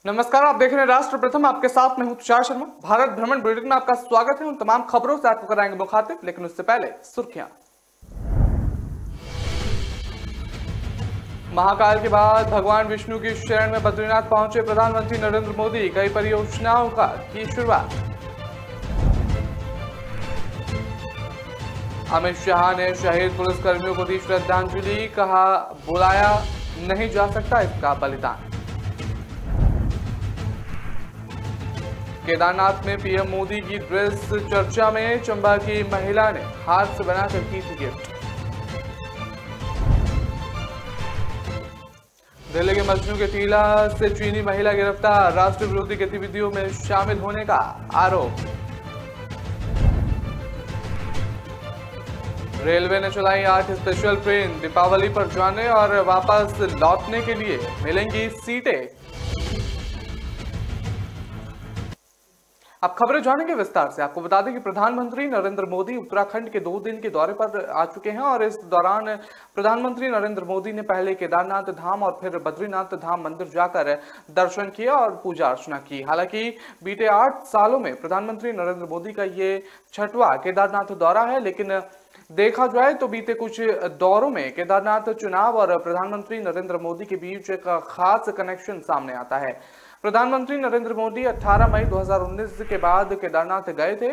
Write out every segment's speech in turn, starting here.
नमस्कार, आप देख रहे हैं राष्ट्र प्रथम। आपके साथ मैं हूं तुषार शर्मा। भारत भ्रमण बुलेटिन में आपका स्वागत है। उन तमाम खबरों से आपको कराएंगे मुखातिब, लेकिन उससे पहले सुर्खियां। महाकाल के बाद भगवान विष्णु की शरण में बद्रीनाथ पहुंचे प्रधानमंत्री नरेंद्र मोदी। कई परियोजनाओं का की शुरुआत। अमित शाह ने शहीद पुलिसकर्मियों को दी श्रद्धांजलि। कहा, बुलाया नहीं जा सकता इसका बलिदान। केदारनाथ में पीएम मोदी की ड्रेस चर्चा में। चंबा की महिला ने हाथ से बनाकर की थी गिफ्ट। दिल्ली के मजनू के टीला से चीनी महिला गिरफ्तार। राष्ट्र विरोधी गतिविधियों में शामिल होने का आरोप। रेलवे ने चलाई 8 स्पेशल ट्रेन। दीपावली पर जाने और वापस लौटने के लिए मिलेंगी सीटें। अब खबरें जानेंगे विस्तार से। आपको बता दें कि प्रधानमंत्री नरेंद्र मोदी उत्तराखंड के 2 दिन के दौरे पर आ चुके हैं और इस दौरान प्रधानमंत्री नरेंद्र मोदी ने पहले केदारनाथ धाम और फिर बद्रीनाथ धाम मंदिर जाकर दर्शन किया और पूजा अर्चना की। हालांकि बीते 8 सालों में प्रधानमंत्री नरेंद्र मोदी का ये 6वां केदारनाथ दौरा है, लेकिन देखा जाए तो बीते कुछ दौरों में केदारनाथ चुनाव और प्रधानमंत्री नरेंद्र मोदी के बीच एक खास कनेक्शन सामने आता है। प्रधानमंत्री नरेंद्र मोदी 18 मई 2019 के बाद केदारनाथ गए थे।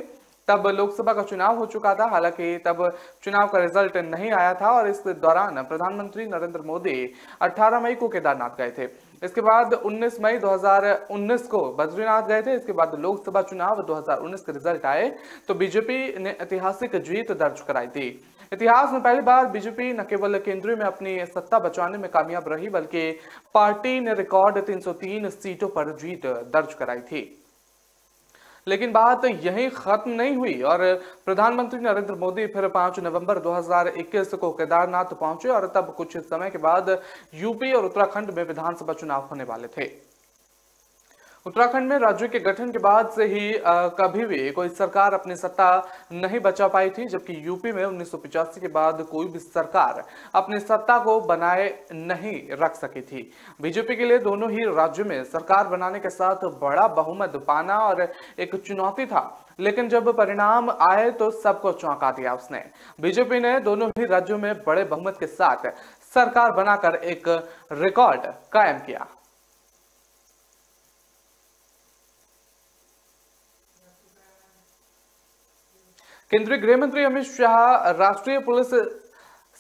तब लोकसभा का चुनाव हो चुका था। हालांकि तब चुनाव का रिजल्ट नहीं आया था और इस दौरान प्रधानमंत्री नरेंद्र मोदी 18 मई को केदारनाथ गए थे। इसके बाद 19 मई 2019 को बद्रीनाथ गए थे। इसके बाद लोकसभा चुनाव 2019 के रिजल्ट आए तो बीजेपी ने ऐतिहासिक जीत दर्ज कराई थी। इतिहास में पहली बार बीजेपी न केवल केंद्र में अपनी सत्ता बचाने में कामयाब रही, बल्कि पार्टी ने रिकॉर्ड 303 सीटों पर जीत दर्ज कराई थी। लेकिन बात यहीं खत्म नहीं हुई और प्रधानमंत्री नरेंद्र मोदी फिर 5 नवंबर 2021 को केदारनाथ पहुंचे और तब कुछ समय के बाद यूपी और उत्तराखंड में विधानसभा चुनाव होने वाले थे। उत्तराखंड में राज्य के गठन के बाद से ही कभी भी कोई सरकार अपनी सत्ता नहीं बचा पाई थी, जबकि यूपी में 1985 के बाद कोई भी सरकार अपनी सत्ता को बनाए नहीं रख सकी थी। बीजेपी के लिए दोनों ही राज्यों में सरकार बनाने के साथ बड़ा बहुमत पाना और एक चुनौती था, लेकिन जब परिणाम आए तो सबको चौंका दिया उसने। बीजेपी ने दोनों ही राज्यों में बड़े बहुमत के साथ सरकार बनाकर एक रिकॉर्ड कायम किया। केंद्रीय गृह मंत्री अमित शाह राष्ट्रीय पुलिस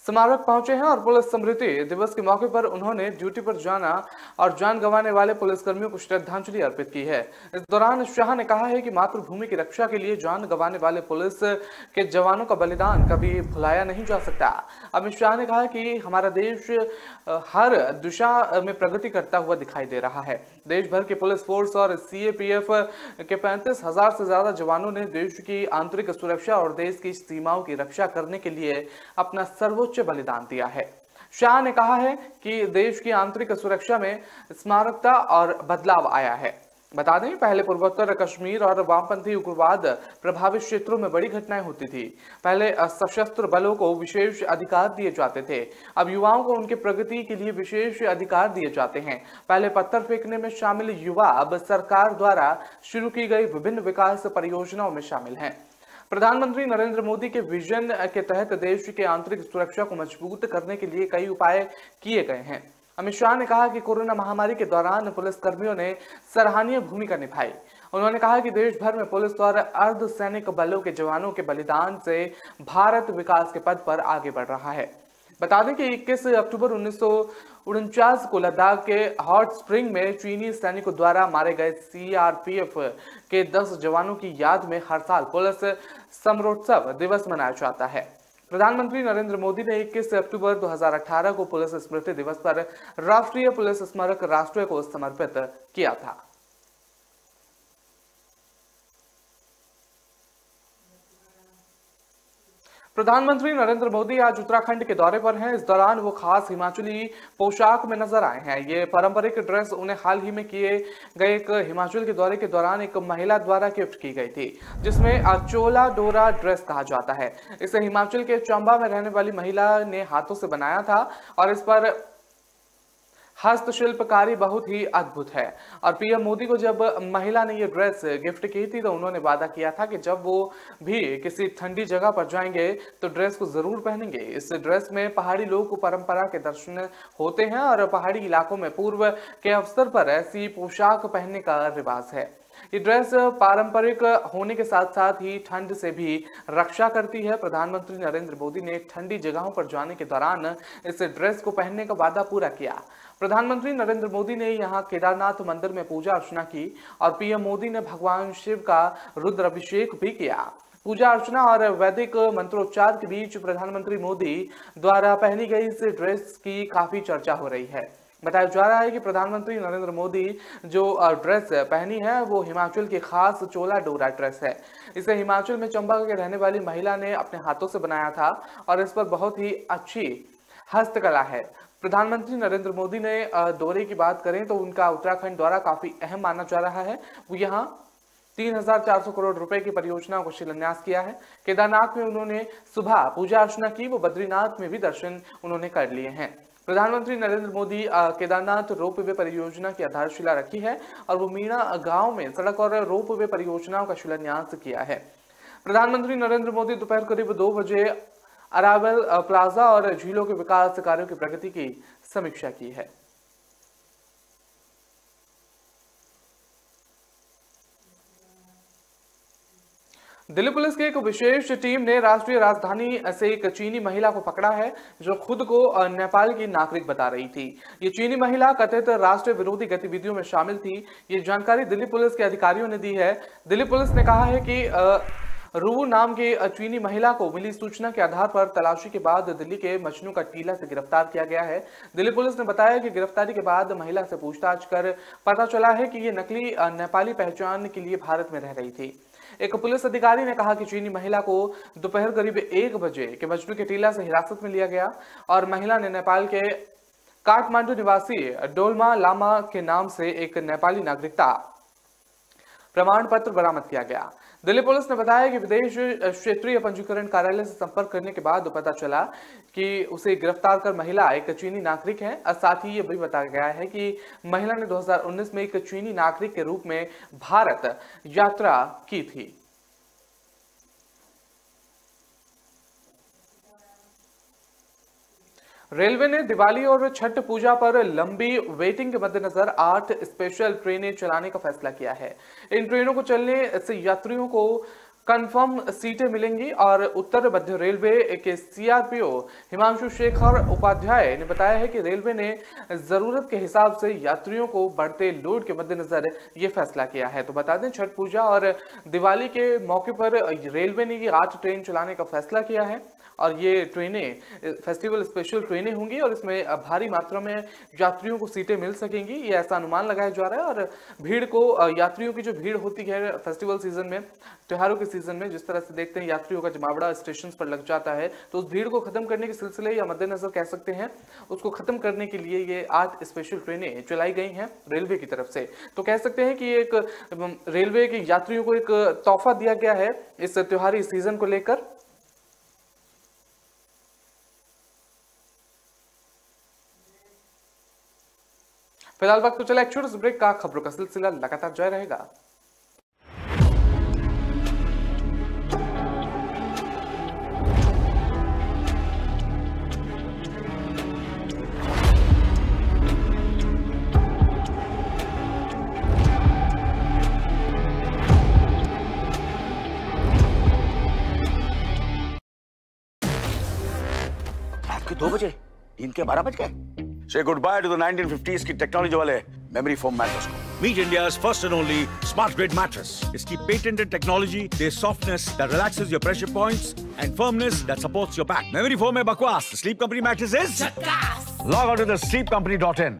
स्मारक पहुंचे हैं और पुलिस स्मृति दिवस के मौके पर उन्होंने ड्यूटी पर जाना और जान गंवाने वाले पुलिसकर्मियों को श्रद्धांजलि अर्पित की है। इस दौरान शाह ने कहा है कि मातृभूमि की रक्षा के लिए जान गंवाने वाले पुलिस के जवानों का बलिदान कभी भुलाया नहीं जा सकता। अमित शाह ने कहा कि हमारा देश हर दिशा में प्रगति करता हुआ दिखाई दे रहा है। देश भर के पुलिस फोर्स और सीएपीएफ के 35,000 से ज्यादा जवानों ने देश की आंतरिक सुरक्षा और देश की सीमाओं की रक्षा करने के लिए अपना सर्वोच्च बलिदान दिया है। शाह ने कहा है कि देश की आंतरिक सुरक्षा में स्मारकता और बदलाव आया है। बता दें, पहले पूर्वोत्तर कश्मीर और वामपंथी उग्रवाद प्रभावित क्षेत्रों में बड़ी घटनाएं होती थी। पहले सशस्त्र बलों को विशेष अधिकार दिए जाते थे, अब युवाओं को उनकी प्रगति के लिए विशेष अधिकार दिए जाते हैं। पहले पत्थर फेंकने में शामिल युवा अब सरकार द्वारा शुरू की गई विभिन्न विकास परियोजनाओं में शामिल हैं। प्रधानमंत्री नरेंद्र मोदी के विजन के तहत देश की आंतरिक सुरक्षा को मजबूत करने के लिए कई उपाय किए गए हैं। अमित शाह ने कहा कि कोरोना महामारी के दौरान पुलिसकर्मियों ने सराहनीय भूमिका निभाई। उन्होंने कहा कि देश भर में पुलिस और अर्धसैनिक बलों के जवानों के बलिदान से भारत विकास के पथ पर आगे बढ़ रहा है। बता दें कि 21 अक्टूबर 1949 को लद्दाख के हॉट स्प्रिंग में चीनी सैनिकों द्वारा मारे गए सीआरपीएफ के 10 जवानों की याद में हर साल पुलिस समरोत्सव दिवस मनाया जाता है। प्रधानमंत्री नरेंद्र मोदी ने 21 अक्टूबर 2018 को पुलिस स्मृति दिवस पर राष्ट्रीय पुलिस स्मारक राष्ट्र को समर्पित किया था। प्रधानमंत्री नरेंद्र मोदी आज उत्तराखंड के दौरे पर हैं। इस दौरान वो खास हिमाचली पोशाक में नजर आए हैं। ये पारंपरिक ड्रेस उन्हें हाल ही में किए गए एक हिमाचल के दौरे के दौरान एक महिला द्वारा गिफ्ट की गई थी, जिसमें चोला डोरा ड्रेस कहा जाता है। इसे हिमाचल के चंबा में रहने वाली महिला ने हाथों से बनाया था और इस पर हस्तशिल्पकारी बहुत ही अद्भुत है। और पीएम मोदी को जब महिला ने ये ड्रेस गिफ्ट की थी तो उन्होंने वादा किया था कि जब वो भी किसी ठंडी जगह पर जाएंगे तो ड्रेस को जरूर पहनेंगे। इस ड्रेस में पहाड़ी लोग को परंपरा के दर्शन होते हैं और पहाड़ी इलाकों में पूर्व के अवसर पर ऐसी पोशाक पहनने का रिवाज है। ये ड्रेस पारंपरिक होने के साथ साथ ही ठंड से भी रक्षा करती है। प्रधानमंत्री नरेंद्र मोदी ने ठंडी जगहों पर जाने के दौरान इस ड्रेस को पहनने का वादा पूरा किया। प्रधानमंत्री नरेंद्र मोदी ने यहां केदारनाथ मंदिर में पूजा अर्चना की और पीएम मोदी ने भगवान शिव का रुद्राभिषेक भी किया। पूजा अर्चना और वैदिक मंत्रोच्चार के बीच प्रधानमंत्री मोदी द्वारा पहनी गई इस ड्रेस की काफी चर्चा हो रही है। बताया जा रहा है कि प्रधानमंत्री नरेंद्र मोदी जो ड्रेस पहनी है वो हिमाचल की खास चोला डोरा ड्रेस है। इसे हिमाचल में चंबा के रहने वाली महिला ने अपने हाथों से बनाया था और इस पर बहुत ही अच्छी हस्तकला है। प्रधानमंत्री नरेंद्र मोदी ने दौरे की बात करें तो उनका उत्तराखंड दौरा काफी अहम माना जा रहा है। वो यहाँ 3,400 करोड़ रुपए की परियोजनाओं को शिलान्यास किया है। केदारनाथ में उन्होंने सुबह पूजा अर्चना की, वो बद्रीनाथ में भी दर्शन उन्होंने कर लिए हैं। प्रधानमंत्री नरेंद्र मोदी केदारनाथ रोपवे परियोजना की आधारशिला रखी है और वो मीणा गांव में सड़क और रोपवे परियोजनाओं का शिलान्यास किया है। प्रधानमंत्री नरेंद्र मोदी दोपहर करीब 2 बजे अरावल प्लाजा और झीलों के विकास कार्यों की प्रगति की समीक्षा की है। दिल्ली पुलिस की एक विशेष टीम ने राष्ट्रीय राजधानी से एक चीनी महिला को पकड़ा है जो खुद को नेपाल की नागरिक बता रही थी। ये चीनी महिला कथित राष्ट्र विरोधी गतिविधियों में शामिल थी। ये जानकारी दिल्ली पुलिस के अधिकारियों ने दी है। दिल्ली पुलिस ने कहा है कि रू नाम की चीनी महिला को मिली सूचना के आधार पर तलाशी के बाद दिल्ली के मजनू का टीला से गिरफ्तार किया गया है। दिल्ली पुलिस ने बताया कि गिरफ्तारी के बाद महिला से पूछताछ कर पता चला है कि ये नकली नेपाली पहचान के लिए भारत में रह रही थी। एक पुलिस अधिकारी ने कहा कि चीनी महिला को दोपहर करीब 1 बजे के मजनू के टीला से हिरासत में लिया गया और महिला ने नेपाल के काठमांडू निवासी डोलमा लामा के नाम से एक नेपाली नागरिकता प्रमाण पत्र बरामद किया गया। दिल्ली पुलिस ने बताया कि विदेश क्षेत्रीय पंजीकरण कार्यालय से संपर्क करने के बाद पता चला कि उसे गिरफ्तार कर महिला एक चीनी नागरिक है। साथ ही ये भी बताया गया है कि महिला ने 2019 में एक चीनी नागरिक के रूप में भारत यात्रा की थी। रेलवे ने दिवाली और छठ पूजा पर लंबी वेटिंग के मद्देनजर 8 स्पेशल ट्रेनें चलाने का फैसला किया है। इन ट्रेनों को चलने से यात्रियों को कंफर्म सीटें मिलेंगी और उत्तर मध्य रेलवे के सीआरपीओ हिमांशु शेखर उपाध्याय ने बताया है कि रेलवे ने जरूरत के हिसाब से यात्रियों को बढ़ते लोड के मद्देनजर ये फैसला किया है। तो बता दें, छठ पूजा और दिवाली के मौके पर रेलवे ने ये 8 ट्रेन चलाने का फैसला किया है और ये ट्रेनें फेस्टिवल स्पेशल ट्रेनें होंगी और इसमें भारी मात्रा में यात्रियों को सीटें मिल सकेंगी, ये ऐसा अनुमान लगाया जा रहा है। और भीड़ को, यात्रियों की जो भीड़ होती है फेस्टिवल सीजन में, त्योहारों के सीजन में, जिस तरह से देखते हैं यात्रियों का जमावड़ा स्टेशन पर लग जाता है, तो उस भीड़ को खत्म करने के सिलसिले या मद्देनजर कह सकते हैं, उसको खत्म करने के लिए ये 8 स्पेशल ट्रेनें चलाई गई हैं रेलवे की तरफ से। तो कह सकते हैं कि एक रेलवे के यात्रियों को एक तोहफा दिया गया है इस त्योहारी सीजन को लेकर। फिलहाल वक्त तो चला एक छोटे से ब्रेक का। खबरों का सिलसिला लगातार जारी रहेगा। रात के 2 बजे, दिन के 12 बज गए। Say goodbye to the 1950s की टेक्नोलॉजी वाले मेमोरी फोम मैट्रेस को। Meet India's first and only smart grid mattress. इसकी patented technology, there's softness that relaxes your pressure points and firmness that supports your back. Memory foam है बकवास, the Sleep Company mattress is झक्कास। Log on to the sleepcompany.in.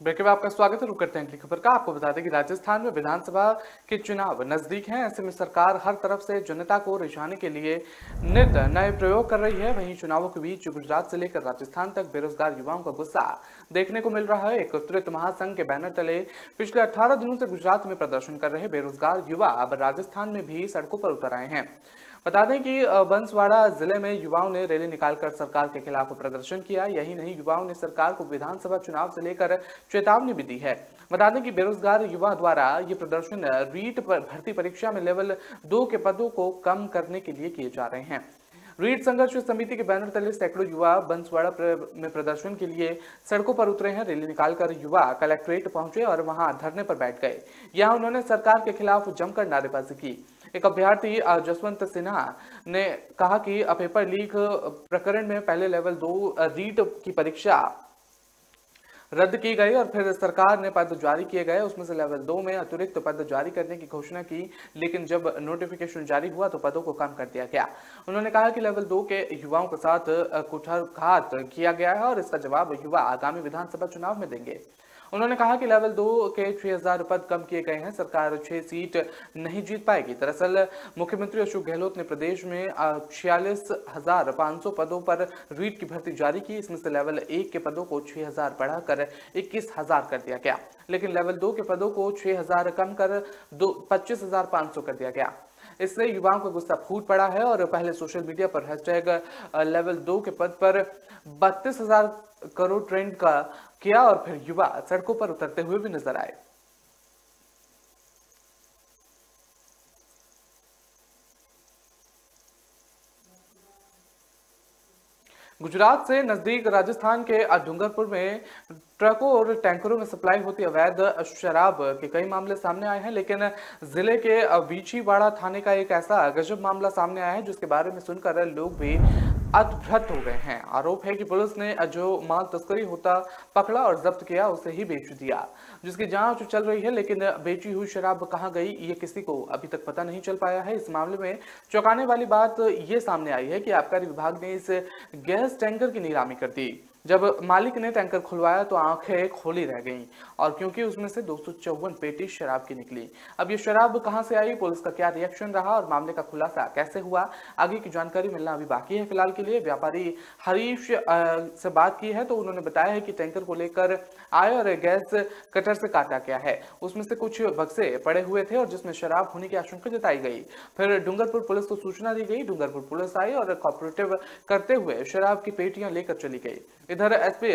Break में आपका स्वागत है। रुक करते हैं अगली खबर का। आपको बता दें कि राजस्थान में विधानसभा के चुनाव नजदीक हैं। ऐसे में सरकार हर तरफ से जनता को रिझाने के लिए नित नए प्रयोग कर रही है। वहीं चुनावों के बीच गुजरात से लेकर राजस्थान तक बेरोजगार युवाओं का गुस्सा देखने को मिल रहा है। एकत्रित महासंघ के बैनर तले पिछले 18 दिनों से गुजरात में प्रदर्शन कर रहे बेरोजगार युवा अब राजस्थान में भी सड़कों पर उतर आए हैं। बता दें कि बंसवाड़ा जिले में युवाओं ने रैली निकालकर सरकार के खिलाफ प्रदर्शन किया। यही नहीं, युवाओं ने सरकार को विधानसभा चुनाव से लेकर चेतावनी भी दी है। बता दें कि बेरोजगार युवा द्वारा ये प्रदर्शन रीट भर्ती परीक्षा में लेवल 2 के पदों को कम करने के लिए किए जा रहे हैं। रीट संघर्ष समिति के बैनर तले सैकड़ों युवा बंसवाड़ा में प्रदर्शन के लिए सड़कों पर उतरे हैं। रैली निकालकर युवा कलेक्ट्रेट पहुंचे और वहां धरने पर बैठ गए। यहां उन्होंने सरकार के खिलाफ जमकर नारेबाजी की। एक अभ्यर्थी जसवंत सिन्हा ने कहा कि पेपर लीक प्रकरण में पहले लेवल 2 रीट की परीक्षा रद्द की गई और फिर सरकार ने पद जारी किए गए। उसमें से लेवल 2 में अतिरिक्त पद जारी करने की घोषणा की, लेकिन जब नोटिफिकेशन जारी हुआ तो पदों को कम कर दिया गया। उन्होंने कहा कि लेवल 2 के युवाओं के साथ कुठारघात किया गया है और इसका जवाब युवा आगामी विधानसभा चुनाव में देंगे। उन्होंने कहा कि लेवल 2 के 6000 पद कम किए गए हैं। सरकार 6 सीट नहीं जीत पाएगी। दरअसल मुख्यमंत्री अशोक गहलोत ने प्रदेश में 46,500 पदों पर रीट की भर्ती जारी की। इसमें से लेवल 1 के पदों को 6000 बढ़ाकर 21,000 कर दिया गया, लेकिन लेवल 2 के पदों को 6000 कम कर 25,500 कर दिया गया। इससे युवाओं का गुस्सा फूट पड़ा है और पहले सोशल मीडिया पर हैशटैग लेवल 2 के पद पर 32,000 करोड़ ट्रेंड का किया और फिर युवा सड़कों पर उतरते हुए भी नजर आए। गुजरात से नजदीक राजस्थान के डूंगरपुर में ट्रकों और टैंकरों में सप्लाई होती अवैध शराब के कई मामले सामने आए हैं, लेकिन जिले के बीछीवाड़ा थाने का एक ऐसा गजब मामला सामने आया है जिसके बारे में सुनकर लोग भी अद्भुत हो गए हैं। आरोप है कि पुलिस ने जो माल तस्करी होता पकड़ा और जब्त किया उसे ही बेच दिया, जिसकी जांच चल रही है। लेकिन बेची हुई शराब कहां गई ये किसी को अभी तक पता नहीं चल पाया है। इस मामले में चौंकाने वाली बात ये सामने आई है कि आबकारी विभाग ने इस गैस टैंकर की नीलामी कर दी। जब मालिक ने टैंकर खुलवाया तो आंखें खोली रह गईं, और क्योंकि उसमें से 254 पेटी शराब की निकली। अब ये शराब कहां से आई, पुलिस का क्या रिएक्शन रहा और मामले का खुलासा कैसे हुआ, आगे की जानकारी मिलना अभी बाकी है। फिलहाल के लिए व्यापारी हरीश से बात की है तो उन्होंने बताया है कि टैंकर को लेकर आए और गैस कटर से काटा गया है। उसमें से कुछ बक्से पड़े हुए थे और जिसमें शराब होने की आशंका जताई गई। फिर डूंगरपुर पुलिस को सूचना दी गई। डूंगरपुर पुलिस आई और कोऑपरेटिव करते हुए शराब की पेटियां लेकर चली गई। इधर एसपी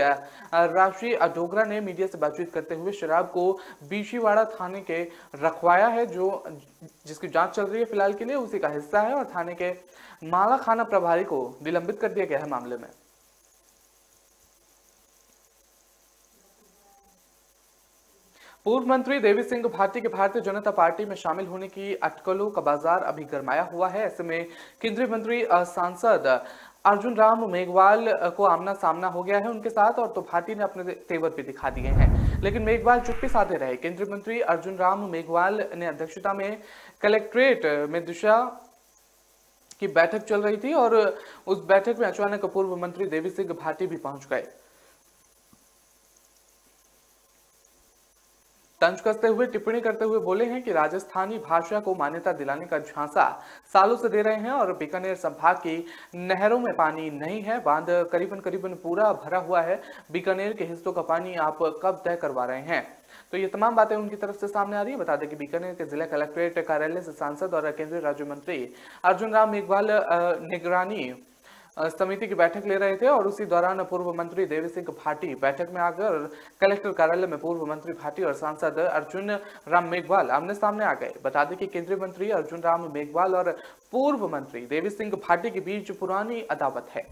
राशि डोगरा ने मीडिया से बातचीत करते हुए शराब को बीछीवाड़ा थाने के रखवाया है, जो जिसकी जांच चल रही है फिलहाल के लिए, उसी का हिस्सा है और थाने के माला खाना प्रभारी को निलंबित कर दिया गया है मामले में। पूर्व मंत्री देवी सिंह भाटी के भारतीय जनता पार्टी में शामिल होने की अटकलों का बाजार अभी गरमाया हुआ है। ऐसे में केंद्रीय मंत्री सांसद अर्जुन राम मेघवाल को आमना सामना हो गया है उनके साथ, और तो भाटी ने अपने तेवर भी दिखा दिए हैं, लेकिन मेघवाल चुप्पी साधे रहे। केंद्रीय मंत्री अर्जुन राम मेघवाल ने अध्यक्षता में कलेक्ट्रेट में दिशा की बैठक चल रही थी और उस बैठक में अचानक पूर्व मंत्री देवी सिंह भाटी भी पहुंच गए। तंज कसते हुए टिप्पणी करते हुए बोले हैं कि राजस्थानी भाषा को मान्यता दिलाने का झांसा सालों से दे रहे हैं और बीकानेर संभाग की नहरों में पानी नहीं है, बांध करीबन पूरा भरा हुआ है। बीकानेर के हिस्सों का पानी आप कब तय करवा रहे हैं? तो ये तमाम बातें उनकी तरफ से सामने आ रही है। बता दें कि बीकानेर के जिला कलेक्ट्रेट कार्यालय से सांसद और केंद्रीय राज्य मंत्री अर्जुन राम मेघवाल निगरानी समिति की बैठक ले रहे थे और उसी दौरान पूर्व मंत्री देवी सिंह भाटी बैठक में आकर कलेक्टर कार्यालय में पूर्व मंत्री भाटी और सांसद अर्जुन राम मेघवाल आमने सामने आ गए। बता दें कि केंद्रीय मंत्री अर्जुन राम मेघवाल और पूर्व मंत्री देवी सिंह भाटी के बीच पुरानी अदावत है।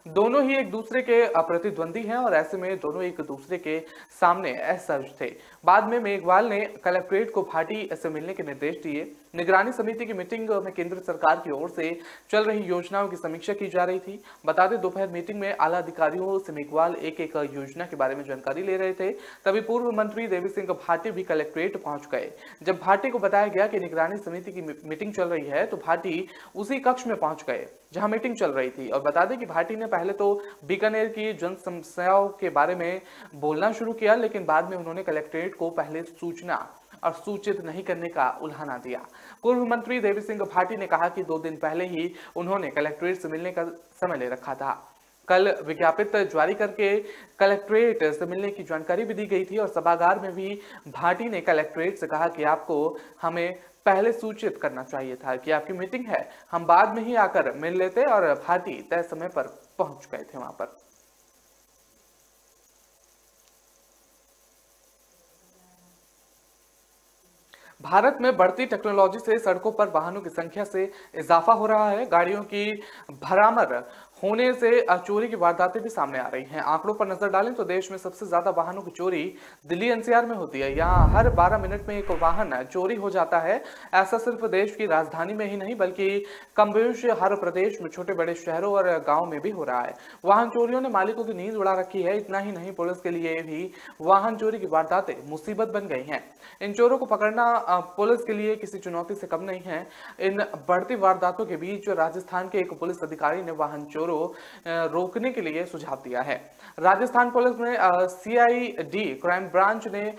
दोनों ही एक दूसरे के प्रतिद्वंदी हैं और ऐसे में दोनों एक दूसरे के सामने असहज थे। बाद में मेघवाल ने कलेक्ट्रेट को भाटी से मिलने के निर्देश दिए। निगरानी समिति की मीटिंग में केंद्र सरकार की ओर से चल रही योजनाओं की समीक्षा की जा रही थी। बता दें, दोपहर मीटिंग में आला अधिकारियों से मेघवाल एक एक योजना के बारे में जानकारी ले रहे थे। तभी पूर्व मंत्री देवी सिंह भाटी भी कलेक्ट्रेट पहुंच गए। जब भाटी को बताया गया कि निगरानी समिति की मीटिंग चल रही है तो भाटी उसी कक्ष में पहुंच गए जहां मीटिंग चल रही थी। और बता दें कि भाटी ने पहले तो बीकानेर की जन समस्याओं के बारे में बोलना शुरू किया, लेकिन बाद में उन्होंने कलेक्ट्रेट को पहले सूचना और सूचित नहीं करने का उल्हाना दिया। पूर्व मंत्री देवी सिंह भाटी ने कहा कि 2 दिन पहले ही उन्होंने कलेक्ट्रेट से मिलने का समय ले रखा था। कल विज्ञापित जारी करके कलेक्ट्रेट से मिलने की जानकारी भी दी गई थी और सभागार में भी भाटी ने कलेक्ट्रेट से कहा कि आपको हमें पहले सूचित करना चाहिए था कि आपकी मीटिंग है, हम बाद में ही आकर मिल लेते। और भाटी तय समय पर पहुंच गए थे वहां पर। भारत में बढ़ती टेक्नोलॉजी से सड़कों पर वाहनों की संख्या से इजाफा हो रहा है। गाड़ियों की भरामर होने से चोरी की वारदातें भी सामने आ रही हैं। आंकड़ों पर नजर डालें तो देश में सबसे ज्यादा वाहनों की चोरी दिल्ली एनसीआर में होती है। यहाँ हर 12 मिनट में एक वाहन चोरी हो जाता है। ऐसा सिर्फ देश की राजधानी में ही नहीं बल्कि कमोबेश हर प्रदेश में छोटे बड़े शहरों और गाँव में भी हो रहा है। वाहन चोरियों ने मालिकों की नींद उड़ा रखी है। इतना ही नहीं, पुलिस के लिए भी वाहन चोरी की वारदातें मुसीबत बन गई हैं। इन चोरों को पकड़ना पुलिस के लिए किसी चुनौती से कम नहीं है। इन बढ़ती वारदातों के बीच राजस्थान के एक पुलिस अधिकारी ने वाहन चोरों रोकने के लिए सुझाव दिया है। राजस्थान पुलिस में सीआईडी क्राइम ब्रांच ने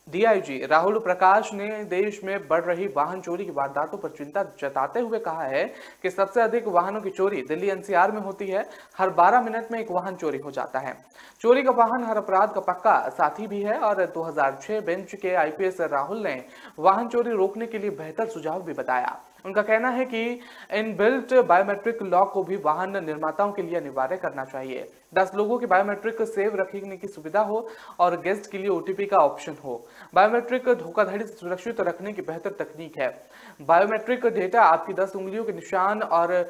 डीआईजी राहुल प्रकाश ने देश में बढ़ रही वाहन चोरी की वारदातों पर चिंता जताते हुए कहा है कि सबसे अधिक वाहनों की चोरी दिल्ली एनसीआर में होती है। हर 12 मिनट में एक वाहन चोरी हो जाता है। चोरी का वाहन हर अपराध का पक्का साथी भी है। और 2006 बेंच के आईपीएस राहुल ने वाहन चोरी रोकने के लिए बेहतर सुझाव भी बताया। उनका कहना है कि इनबिल्ट बायोमेट्रिक लॉक को भी वाहन निर्माताओं के लिए अनिवार्य करना चाहिए। 10 लोगों के बायोमेट्रिक सेव रखने की सुविधा हो और गेस्ट के लिए ओटीपी का ऑप्शन हो। बायोमेट्रिक धोखाधड़ी से सुरक्षित रखने की बेहतर तकनीक है। बायोमेट्रिक डेटा आपकी 10 उंगलियों के निशान और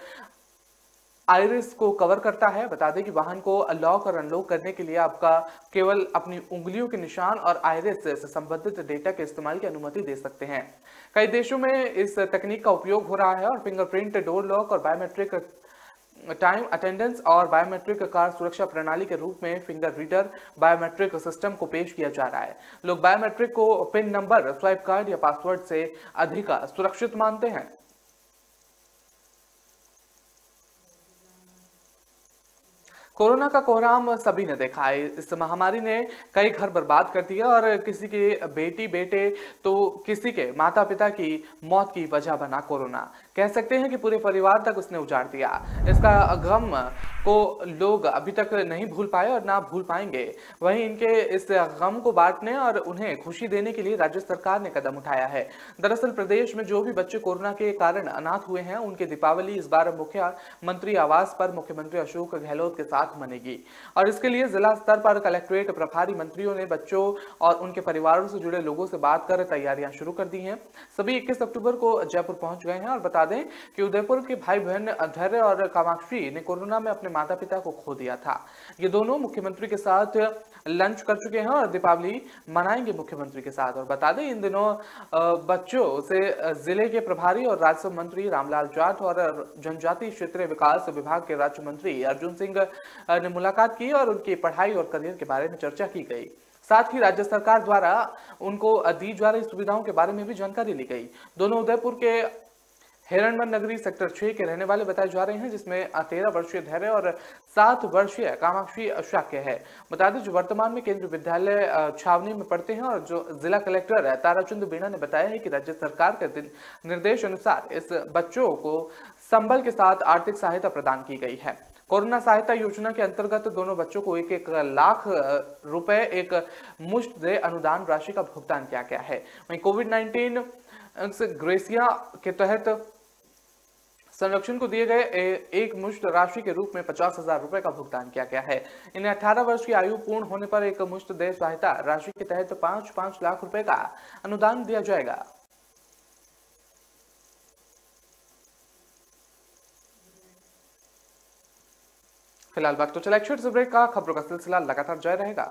आइरिस को कवर करता है। बता दें कि वाहन को लॉक और अनलॉक करने के लिए आपका केवल अपनी उंगलियों के निशान और आइरिस से संबंधित डेटा के इस्तेमाल की अनुमति दे सकते हैं। कई देशों में इस तकनीक का उपयोग हो रहा है और फिंगरप्रिंट डोर लॉक और बायोमेट्रिक टाइम अटेंडेंस और बायोमेट्रिक कार सुरक्षा प्रणाली के रूप में फिंगर रीडर बायोमेट्रिक सिस्टम को पेश किया जा रहा है। लोग बायोमेट्रिक को पिन नंबर, स्वाइप कार्ड या पासवर्ड से अधिक सुरक्षित मानते हैं। कोरोना का कोहराम सभी ने देखा है। इस महामारी ने कई घर बर्बाद कर दिया और किसी के बेटी बेटे तो किसी के माता पिता की मौत की वजह बना कोरोना। कह सकते हैं कि पूरे परिवार तक उसने उजाड़ दिया। इसका गम को लोग अभी तक नहीं भूल पाए और ना भूल पाएंगे। वहीं इनके इस गम को बांटने और उन्हें खुशी देने के लिए राज्य सरकार ने कदम उठाया है। दरअसल प्रदेश में जो भी बच्चे कोरोना के कारण अनाथ हुए हैं उनके दीपावली इस बार मुख्यमंत्री आवास पर मुख्यमंत्री अशोक गहलोत के साथ मनेगी। और इसके लिए जिला स्तर पर कलेक्ट्रेट प्रभारी मंत्रियों ने बच्चों और उनके परिवारों से जुड़े लोगों से बात कर तैयारियां शुरू कर दी हैं। सभी 21 अक्टूबर को जयपुर पहुंच गए हैं। और बता दें कि उदयपुर के भाई बहन धैर्य और कामाक्षी ने कोरोना में अपने माता पिता को खो दिया था। ये दोनों मुख्यमंत्री के साथ लंच कर चुके हैं और दीपावली मनाएंगे मुख्यमंत्री के साथ। और बता दें इन दिनों बच्चों से जिले के प्रभारी और राजस्व मंत्री रामलाल जाट और जनजातीय क्षेत्रीय विकास विभाग के राज्य मंत्री अर्जुन सिंह ने मुलाकात की और उनकी पढ़ाई और करियर के बारे में चर्चा की गई। साथ ही राज्य सरकार द्वारा उनको दी जा रही सुविधाओं के बारे में भी जानकारी ली गई। दोनों उदयपुर के हिरणमन नगरी सेक्टर 6 के रहने वाले बताए जा रहे हैं, जिसमें 13 वर्षीय धैर्य और 7 वर्षीय कामाक्षी शाक्य है। बता दें जो वर्तमान में केंद्रीय विद्यालय छावनी में पढ़ते हैं। और जो जिला कलेक्टर ताराचंद बीणा ने बताया है कि राज्य सरकार के निर्देश अनुसार इस बच्चों को संबल के साथ आर्थिक सहायता प्रदान की गई है। कोरोना सहायता योजना के अंतर्गत दोनों बच्चों को 1-1 लाख रुपए एक मुश्त अनुदान राशि का भुगतान किया गया है। वहीं कोविड-19 ग्रेसिया के तहत संरक्षण को दिए गए एक मुश्त राशि के रूप में 50,000 रुपए का भुगतान किया गया है। इन्हें 18 वर्ष की आयु पूर्ण होने पर एक मुश्त सहायता राशि के तहत 5-5 लाख रुपए का अनुदान दिया जाएगा। फिलहाल वक्त तो चला एक छोटे से ब्रेक का। खबरों का सिलसिला लगातार जारी रहेगा।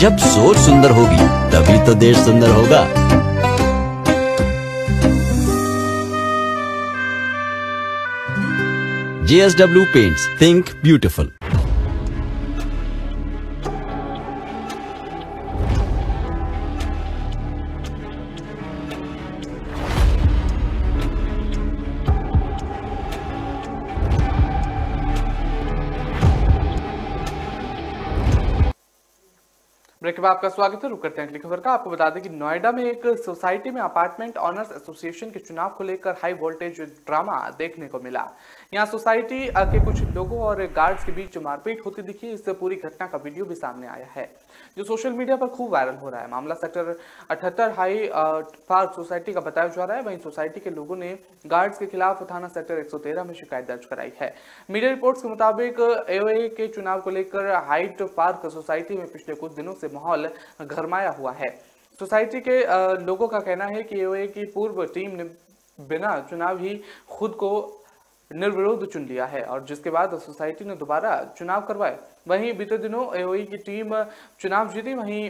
जब सोच सुंदर होगी तभी तो देश सुंदर होगा। JSW Paints, think beautiful। Break के बाद आपका स्वागत है। रुक करते हैं अगली खबर का। आपको बता दें कि नोएडा में एक सोसाइटी में अपार्टमेंट ऑनर्स एसोसिएशन के चुनाव को लेकर हाई वोल्टेज ड्रामा देखने को मिला। यहां सोसाइटी के कुछ लोगों और गार्ड्स के बीच मारपीट होती दिखी। इस पूरी घटना का वीडियो भी सामने आया है जो सोशल मीडिया पर खूब वायरल हो रहा है। मामला सेक्टर 78 हाई पार्क सोसाइटी का बताया जा रहा है। वहीं सोसाइटी के लोगों ने गार्ड्स के खिलाफ थाना सेक्टर 113 में शिकायत दर्ज कराई है। मीडिया रिपोर्ट्स के मुताबिक एओए के चुनाव को लेकर हाइट पार्क सोसाइटी में पिछले कुछ दिनों से माहौल गरमाया हुआ है। सोसाइटी के लोगों का कहना है कि एओए की पूर्व टीम ने बिना चुनाव ही खुद को निर्विरोध चुन लिया है और जिसके बाद सोसाइटी ने दोबारा चुनाव करवाए। वहीं बीते दिनों एओए की टीम चुनाव जीती। वहीं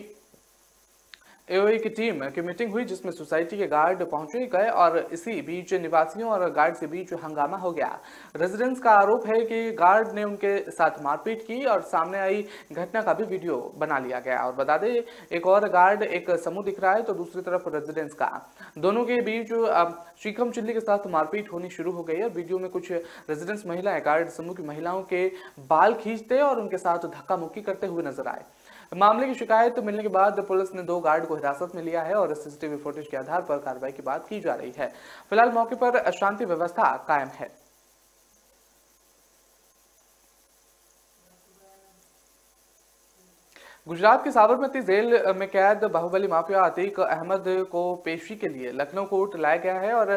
एओए की टीम की मीटिंग हुई जिसमें सोसाइटी के गार्ड पहुंचे गए और इसी बीच निवासियों और गार्ड के बीच हंगामा हो गया। रेजिडेंट्स का आरोप है कि गार्ड ने उनके साथ मारपीट की और सामने आई घटना का भी वीडियो बना लिया गया। और बता दें एक और गार्ड एक समूह दिख रहा है तो दूसरी तरफ रेजिडेंट्स का, दोनों के बीच शीकम चिल्ली के साथ मारपीट होनी शुरू हो गई। और वीडियो में कुछ रेजिडेंट्स महिलाएं गार्ड समूह की महिलाओं के बाल खींचते और उनके साथ धक्का मुक्की करते हुए नजर आए। मामले की शिकायत मिलने के बाद पुलिस ने 2 गार्ड को हिरासत में लिया है और सीसीटीवी फुटेज के आधार पर कार्रवाई की बात की जा रही है। फिलहाल मौके पर शांति व्यवस्था कायम है। गुजरात के साबरमती जेल में कैद बाहुबली माफिया अतीक अहमद को पेशी के लिए लखनऊ कोर्ट लाया गया है और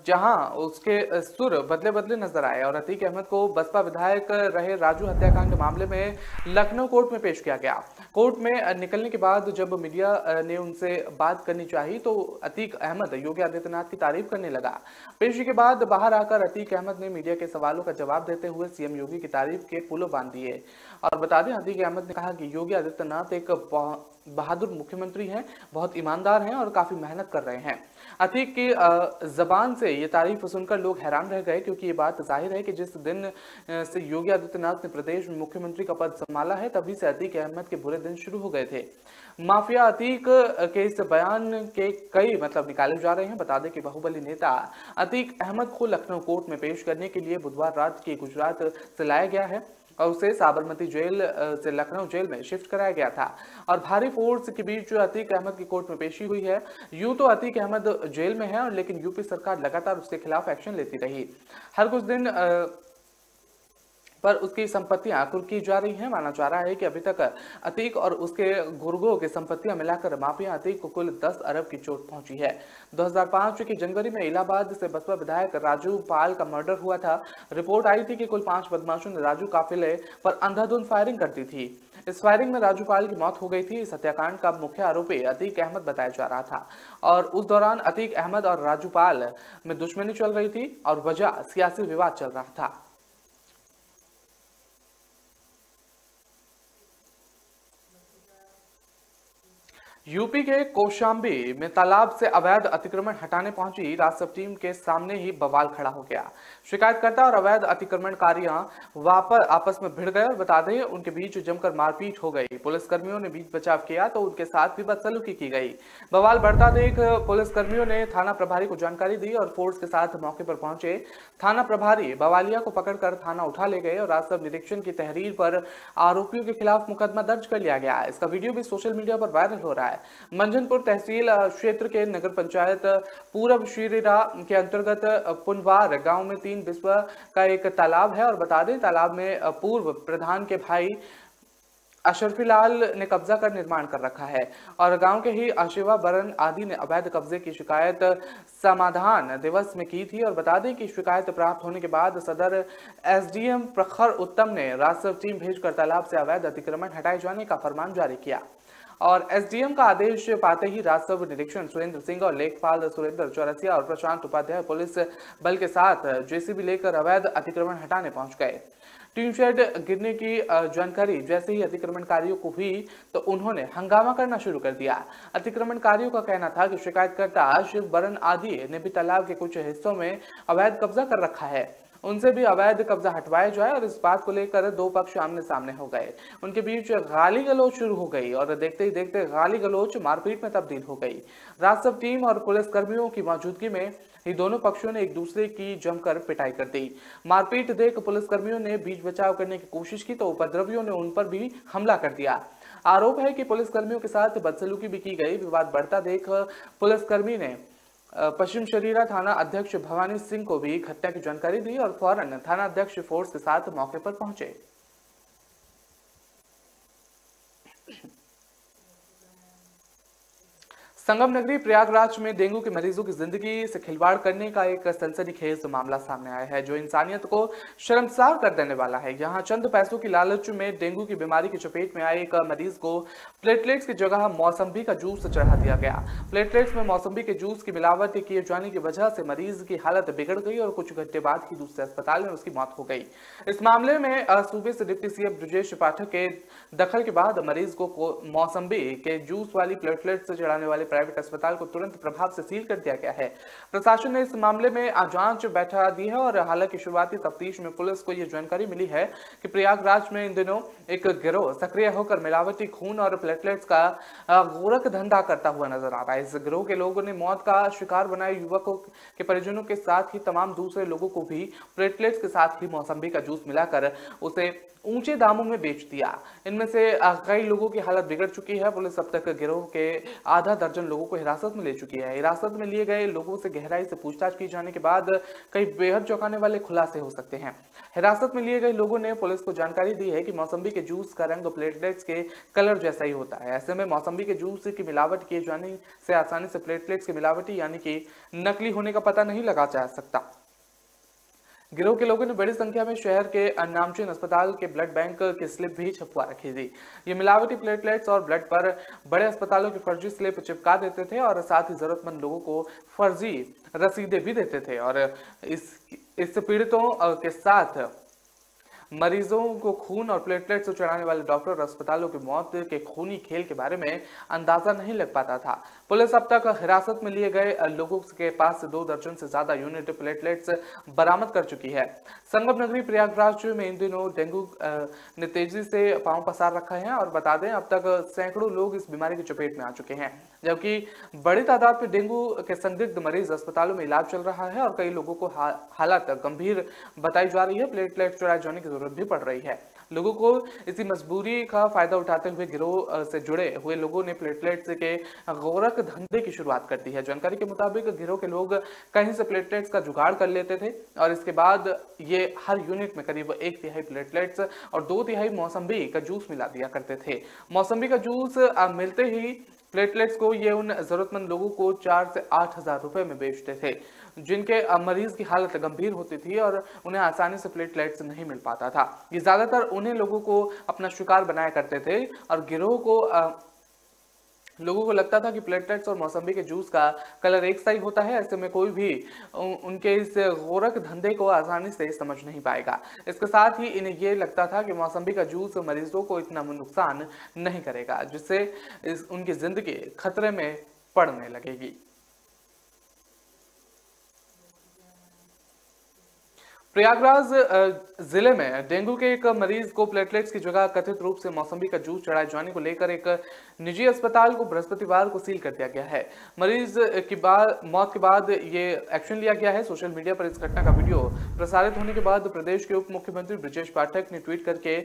जहां उसके सुर बदले बदले नजर आए और अतीक अहमद को बसपा विधायक रहे राजू हत्याकांड मामले में लखनऊ कोर्ट में पेश किया गया। कोर्ट में निकलने के बाद जब मीडिया ने उनसे बात करनी चाहिए तो अतीक अहमद योगी आदित्यनाथ की तारीफ करने लगा। पेशी के बाद बाहर आकर अतीक अहमद ने मीडिया के सवालों का जवाब देते हुए सीएम योगी की तारीफ के पुलों बांध दिए। और बता दें अतीक अहमद ने कहा कि योगी आदित्यनाथ एक बहादुर मुख्यमंत्री हैं, बहुत ईमानदार हैं और काफी मेहनत कर रहे हैं। अतीक की जबान से ये तारीफ सुनकर लोग हैरान रह गए क्योंकि ये बात जाहिर है कि जिस दिन से योगी आदित्यनाथ ने प्रदेश में मुख्यमंत्री का पद संभाला है तभी से अतीक अहमद के बुरे दिन शुरू हो गए थे। माफिया अतीक के इस बयान के कई मतलब निकाले जा रहे हैं। बता दें कि बाहुबली नेता अतीक अहमद को लखनऊ कोर्ट में पेश करने के लिए बुधवार रात के गुजरात से लाया गया है और उसे साबरमती जेल से लखनऊ जेल में शिफ्ट कराया गया था और भारी फोर्स के बीच अतीक अहमद की कोर्ट में पेशी हुई है। यूं तो अतीक अहमद जेल में है लेकिन यूपी सरकार लगातार उसके खिलाफ एक्शन लेती रही। हर कुछ दिन पर उसकी संपत्तियां कुर्की जा रही हैं। माना जा रहा है कि अभी तक अतीक और उसके गुर्गों की संपत्तियां मिलाकर माफिया अतीक को कुल 10 अरब की चोट पहुंची है। 2005 की जनवरी में इलाहाबाद से बसपा विधायक राजू पाल का मर्डर हुआ था। रिपोर्ट आई थी कि कुल 5 बदमाशों ने राजू काफिले पर अंधाधुंध फायरिंग कर दी थी। इस फायरिंग में राजू पाल की मौत हो गई थी। इस हत्याकांड का मुख्य आरोपी अतीक अहमद बताया जा रहा था और उस दौरान अतीक अहमद और राजू पाल में दुश्मनी चल रही थी और वजह सियासी विवाद चल रहा था। यूपी के कौशाम्बी में तालाब से अवैध अतिक्रमण हटाने पहुंची राजस्व टीम के सामने ही बवाल खड़ा हो गया। शिकायतकर्ता और अवैध अतिक्रमणकारियां वापस आपस में भिड़ गए और बता दें उनके बीच जमकर मारपीट हो गई। पुलिसकर्मियों ने बीच बचाव किया तो उनके साथ भी बदसलूकी की गई। बवाल बढ़ता देख पुलिसकर्मियों ने थाना प्रभारी को जानकारी दी और फोर्स के साथ मौके पर पहुंचे। थाना प्रभारी बवालिया को पकड़कर थाना उठा ले गए और राजस्व निरीक्षण की तहरीर पर आरोपियों के खिलाफ मुकदमा दर्ज कर लिया गया। इसका वीडियो भी सोशल मीडिया पर वायरल हो रहा है। मंझनपुर तहसील क्षेत्र के नगर पंचायत पूरब श्रीरा के अंतर्गत पुनवार गांव में 3 बिस्वा का एक तालाब है और बता दें तालाब में पूर्व प्रधान के भाई अशरफीलाल ने कब्जा कर निर्माण कर रखा है और गांव के ही आशिवा बरन आदि ने अवैध कब्जे की शिकायत समाधान दिवस में की थी और बता दें कि शिकायत प्राप्त होने के बाद सदर एसडीएम प्रखर उत्तम ने राजस्व टीम भेजकर तालाब से अवैध अतिक्रमण हटाए जाने का फरमान जारी किया और एसडीएम का आदेश पाते ही राजस्व निरीक्षण सुरेंद्र सिंह और लेखपाल सुरेंद्र चौरसिया और प्रशांत उपाध्याय पुलिस बल के साथ जेसीबी लेकर अवैध अतिक्रमण हटाने पहुंच गए। टीन शेड गिरने की जानकारी जैसे ही अतिक्रमणकारियों को हुई तो उन्होंने हंगामा करना शुरू कर दिया। अतिक्रमणकारियों का कहना था कि शिकायतकर्ता शिव बरन आदि ने भी तालाब के कुछ हिस्सों में अवैध कब्जा कर रखा है, उनसे भी अवैध कब्जा हटवाया जाए। और इस बात को लेकर दो पक्ष आमने सामने हो गए, उनके बीच गाली गलौज शुरू हो गई और देखते ही देखते गाली गलौज मारपीट में तब्दील हो गई। राजस्व टीम और पुलिस कर्मियों की मौजूदगी में ही दोनों पक्षों ने एक दूसरे की जमकर पिटाई कर दी। मारपीट देख पुलिस कर्मियों ने बीच बचाव करने की कोशिश की तो उपद्रवियों ने उन पर भी हमला कर दिया। आरोप है कि पुलिस कर्मियों के साथ बदसलूकी भी की गई। विवाद बढ़ता देख पुलिसकर्मी ने पश्चिम शरीरा थाना अध्यक्ष भवानी सिंह को भी घटना की जानकारी दी और फौरन थाना अध्यक्ष फोर्स के साथ मौके पर पहुंचे। संगम नगरी प्रयागराज में डेंगू के मरीजों की जिंदगी से खिलवाड़ करने का एक सनसनीखेज मामला सामने आया है जो इंसानियत को शर्मसार कर देने वाला है। यहां चंद पैसों की लालच में डेंगू की बीमारी की चपेट में आए एक मरीज को प्लेटलेट्स की जगह मौसम्बी का जूस चढ़ा दिया गया। प्लेटलेट्स में मौसम्बी के जूस की मिलावट किए जाने की वजह से मरीज की हालत बिगड़ गई और कुछ घंटे बाद ही दूसरे अस्पताल में उसकी मौत हो गई। इस मामले में सूबे से डिप्टी सीएम ब्रजेश पाठक के दखल के बाद मरीज को मौसम्बी के जूस वाली प्लेटलेट्स चढ़ाने वाले प्राइवेट अस्पताल को तुरंत प्रभाव से सील कर दिया गया है। प्रशासन ने इस मामले में जांच बैठा दी है और हालांकि शुरुआती तफ्तीश में पुलिस को यह जानकारी मिली है कि प्रयागराज में इन दिनों एक गिरोह सक्रिय होकर मिलावटी खून और प्लेटलेट्स का गोरख धंधा करता हुआ नजर आ रहा है। इस गिरोह के लोगों ने मौत का शिकार बनाए युवकों के परिजनों के साथ ही तमाम दूसरे लोगों को भी प्लेटलेट्स के साथ ही मौसम्बी का जूस मिलाकर उसे ऊंचे दामों में बेच दिया। इनमें से कई लोगों की हालत बिगड़ चुकी है। पुलिस अब तक गिरोह के आधा दर्जन लोगों को हिरासत में ले चुकी है। हिरासत में लिए गए लोगों से गहराई से पूछताछ की जाने के बाद कई बेहद चौंकाने वाले खुलासे हो सकते हैं। हिरासत में लिए गए लोगों ने पुलिस को जानकारी दी है कि मौसम्बी के जूस का रंग प्लेटलेट्स के कलर जैसा ही होता है। ऐसे में मौसम्बी के जूस की मिलावट किए जाने से आसानी से प्लेटलेट्स की मिलावटी यानी कि नकली होने का पता नहीं लगा जा सकता। गिरोह के लोगों ने बड़ी संख्या में शहर के नामचीन अस्पताल के ब्लड बैंक की स्लिप भी छपवा रखी थी। ये मिलावटी प्लेटलेट्स और ब्लड पर बड़े अस्पतालों की फर्जी स्लिप चिपका देते थे और साथ ही जरूरतमंद लोगों को फर्जी रसीदें भी देते थे और इस पीड़ितों के साथ मरीजों को खून और प्लेटलेट्स चढ़ाने वाले डॉक्टर और अस्पतालों की मौत के खूनी खेल के बारे में अंदाजा नहीं लग पाता था। पुलिस अब तक हिरासत में लिए गए लोगों के पास से 2 दर्जन से ज्यादा यूनिट प्लेटलेट्स बरामद कर चुकी है। संगम नगरी प्रयागराज में इन दिनों डेंगू ने तेजी से पांव पसार रखा है और बता दें अब तक सैकड़ों लोग इस बीमारी की चपेट में आ चुके हैं, जबकि बड़ी तादाद में डेंगू के संदिग्ध मरीज अस्पतालों में इलाज चल रहा है और कई लोगों को हालत गंभीर बताई जा रही है। प्लेटलेट चढ़ाए जाने की जरूरत भी पड़ रही है। लोगों को इसी मजबूरी का फायदा उठाते हुए गिरोह से जुड़े हुए लोगों ने प्लेटलेट्स के गोरख धंधे की शुरुआत कर दी है। जानकारी के मुताबिक गिरोह के लोग कहीं से प्लेटलेट्स का जुगाड़ कर लेते थे और इसके बाद ये हर यूनिट में करीब 1/3 प्लेटलेट्स और 2/3 मौसम्बी का जूस मिला दिया करते थे। मौसम्बी का जूस मिलते ही प्लेटलेट्स को ये उन जरूरतमंद लोगों को 4 से 8 हजार रुपए में बेचते थे जिनके मरीज की हालत गंभीर होती थी और उन्हें आसानी से प्लेटलेट्स नहीं मिल पाता था। ये ज्यादातर उन्हें लोगों को अपना शिकार बनाया करते थे और गिरोह को लोगों को लगता था कि प्लेटलेट्स और मौसम्बी के जूस का कलर एक सा ही होता है। ऐसे में कोई भी उनके इस गोरख धंधे को आसानी से समझ नहीं पाएगा। इसके साथ ही इन्हें ये लगता था कि मौसम्बी का जूस मरीजों को इतना नुकसान नहीं करेगा जिससे उनकी जिंदगी खतरे में पड़ने लगेगी। प्रयागराज जिले में डेंगू के एक मरीज को प्लेटलेट्स की जगह कथित रूप से मौसम्बी का जूस चढ़ाए जाने को लेकर एक निजी अस्पताल को बृहस्पतिवार को सील कर दिया गया है। मरीज की मौत के बाद ये एक्शन लिया गया है। सोशल मीडिया पर इस घटना का वीडियो प्रसारित होने के बाद प्रदेश के उप मुख्यमंत्री ब्रजेश पाठक ने ट्वीट करके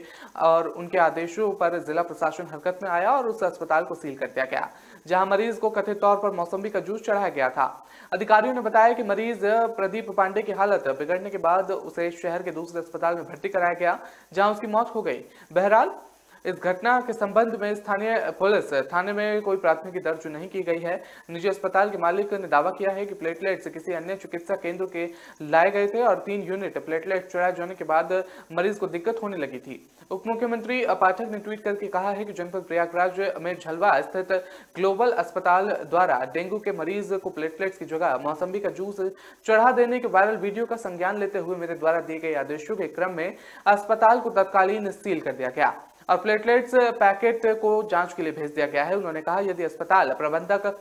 और उनके आदेशों पर जिला प्रशासन हरकत में आया और उस अस्पताल को सील कर दिया गया जहां मरीज को कथित तौर पर मौसम्बी का जूस चढ़ाया गया था। अधिकारियों ने बताया कि मरीज प्रदीप पांडे की हालत बिगड़ने के बाद उसे शहर के दूसरे अस्पताल में भर्ती कराया गया जहां उसकी मौत हो गई। बहरहाल इस घटना के संबंध में स्थानीय पुलिस थाने में कोई प्राथमिकी दर्ज नहीं की गई है। निजी अस्पताल के मालिक ने दावा किया है कि प्लेटलेट्स किसी अन्य चिकित्सा केंद्र के लाए गए थे और 3 यूनिट प्लेटलेट चुराए जाने के बाद मरीज को दिक्कत होने लगी थी। उप मुख्यमंत्री पाठक ने ट्वीट करके कहा है कि जनपद प्रयागराज में झलवा स्थित ग्लोबल अस्पताल द्वारा डेंगू के मरीज को प्लेटलेट्स की जगह मौसम्बी का जूस चढ़ा देने के वायरल वीडियो का संज्ञान लेते हुए मेरे द्वारा दिए गए आदेशों के क्रम में अस्पताल को तत्कालीन सील कर दिया गया और प्लेटलेट्स पैकेट को जांच के लिए भेज दिया गया है। उन्होंने कहा यदि अस्पताल प्रबंधक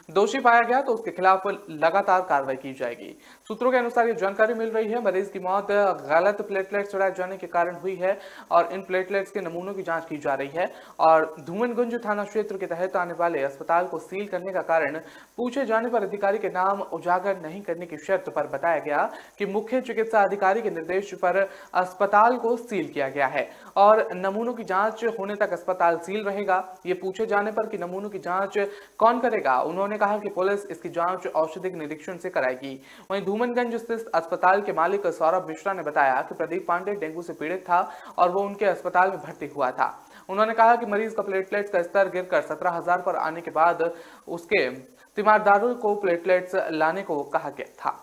दोषी पाया गया तो उसके खिलाफ लगातार कार्रवाई की जाएगी। सूत्रों के अनुसार ये जानकारी मिल रही है मरीज की मौत गलत प्लेटलेट चढ़ाए जाने के कारण हुई है और इन प्लेटलेट्स के नमूनों की जांच की जा रही है और धूमनगंज थाना क्षेत्र के तहत आने वाले अस्पताल को सील करने का कारण पूछे जाने पर अधिकारी के नाम उजागर नहीं करने की शर्त पर बताया गया कि मुख्य चिकित्सा अधिकारी के निर्देश पर अस्पताल को सील किया गया है और नमूनों की जांच होने तक अस्पताल सील रहेगा। ये पूछे जाने पर कि नमूनों की जांच कौन करेगा, उन्होंने कहा कि पुलिस इसकी जांच औषधिक निरीक्षण से कराएगी। वहीं धूमनगंज स्थित अस्पताल के मालिक सौरभ मिश्रा ने बताया कि प्रदीप पांडे डेंगू से पीड़ित था और वो उनके अस्पताल में भर्ती हुआ था। उन्होंने कहा कि मरीज का प्लेटलेट्स का स्तर गिरकर 17,000 पर आने के बाद उसके तीमारदारों को प्लेटलेट्स लाने को कहा गया था।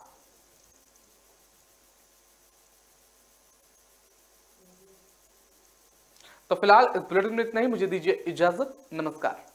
तो फिलहाल इस बुलेटिन में इतना ही। मुझे दीजिए इजाजत। नमस्कार।